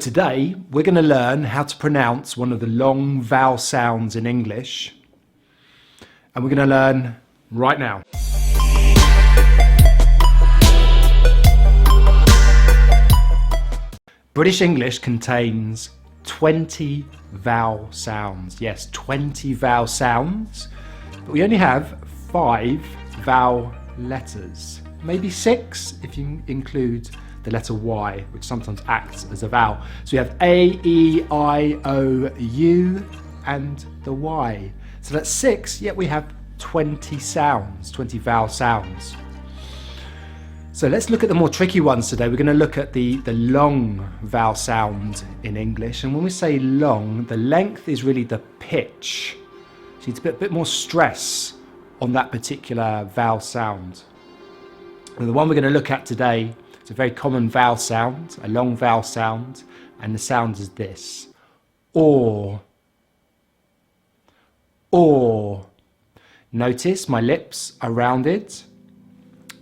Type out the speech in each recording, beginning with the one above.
Today, we're going to learn how to pronounce one of the long vowel sounds in English. And we're going to learn right now. British English contains 20 vowel sounds. Yes, 20 vowel sounds. But we only have 5 vowel letters. Maybe 6 if you include the letter Y, which sometimes acts as a vowel. So we have A, E, I, O, U, and the Y. So that's 6, yet we have 20 sounds, 20 vowel sounds. So let's look at the more tricky ones today. We're going to look at the long vowel sound in English. And when we say long, the length is really the pitch. So you need to put a bit more stress on that particular vowel sound. And the one we're going to look at today, it's a very common vowel sound, a long vowel sound, and the sound is this. Or. Or. Notice my lips are rounded,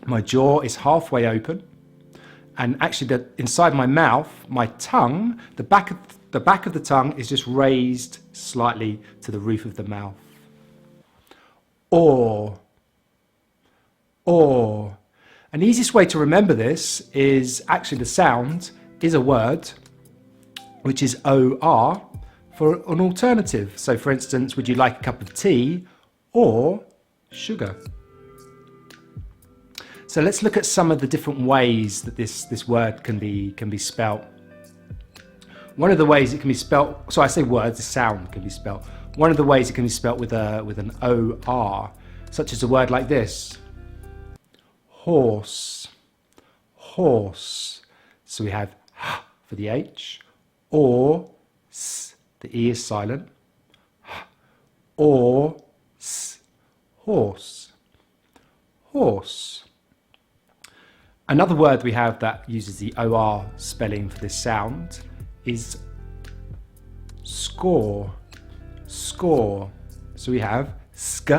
my jaw is halfway open, and actually inside my mouth, my tongue, the back of the tongue is just raised slightly to the roof of the mouth. Or. Or. An easiest way to remember this is actually the sound is a word, which is OR, for an alternative. So for instance, would you like a cup of tea or sugar? So let's look at some of the different ways that this word can be spelt. One of the ways it can be spelt, so I say words, the sound can be spelt. One of the ways it can be spelt with an OR, such as a word like this. Horse, horse. So we have H for the H, or S, the E is silent, or S, horse, horse. Another word we have that uses the OR spelling for this sound is score, score. So we have sk,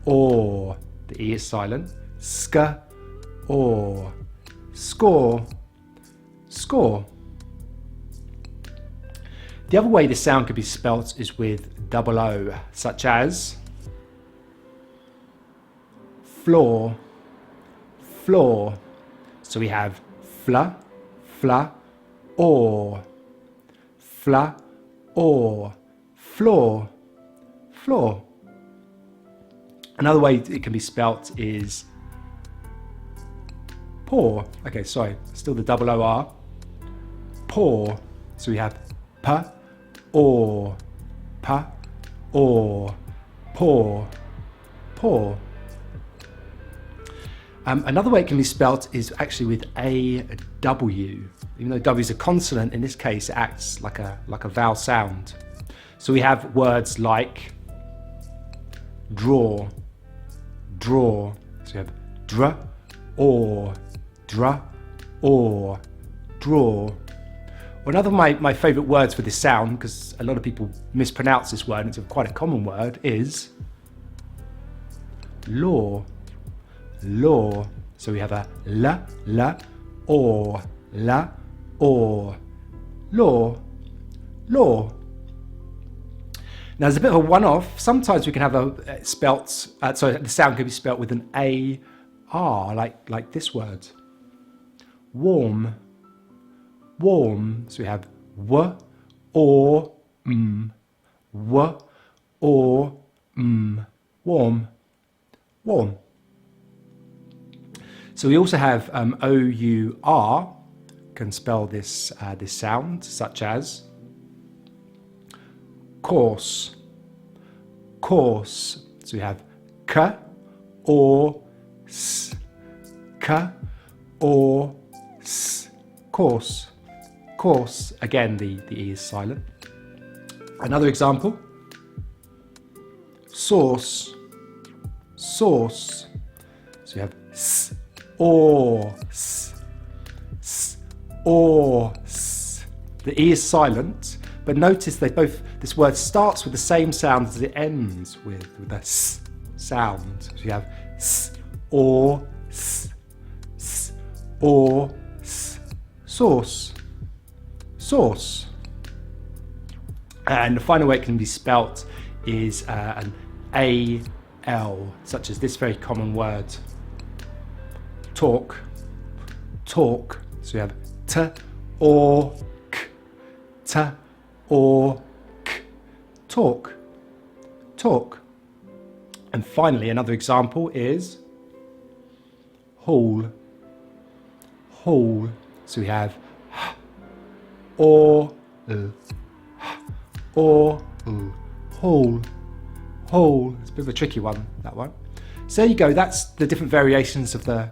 or, the E is silent, sk, or, score, score. The other way this sound could be spelt is with double O, such as floor, floor. So we have fla, fla, or, fla, or, floor, floor. Another way it can be spelt is pour. Okay, sorry, still the double OR. Pour. So we have pa, or, pour, pour. Another way it can be spelt is actually with a W. Even though W is a consonant, in this case it acts like a vowel sound. So we have words like draw, draw. So we have dra, or, draw. Or another of my favourite words for this sound, because a lot of people mispronounce this word, and it's quite a common word, is law, law. So we have a la, or, law. Now there's a bit of a one-off. Sometimes we can have the sound can be spelt with an AR, like this word. Warm, warm. So we have w, or, w, or, warm, warm. So we also have OUR, can spell this sound, such as course, course. So we have k, or, s, k, or, s, course, course. Again, the E is silent. Another example, sauce, sauce. So we have s, or, s, or, s. The E is silent, but notice this word starts with the same sound as it ends with a s sound. So you have s, or, s, or, s. Sauce, sauce. And the final way it can be spelt is an A-L, such as this very common word, talk, talk. So we have t or k, t or k, talk, talk. And finally, another example is hall, hall. So we have h or l, or hall, hall. It's a bit of a tricky one, that one. So there you go. That's the different variations of the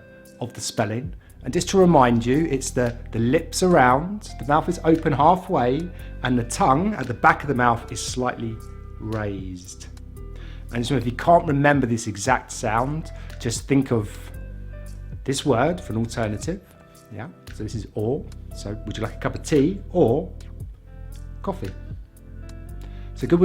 spelling. And just to remind you, it's the lips around, the mouth is open halfway, and the tongue at the back of the mouth is slightly raised. And just remember, if you can't remember this exact sound, just think of this word for an alternative. Yeah. So this is or. So would you like a cup of tea or coffee? So good.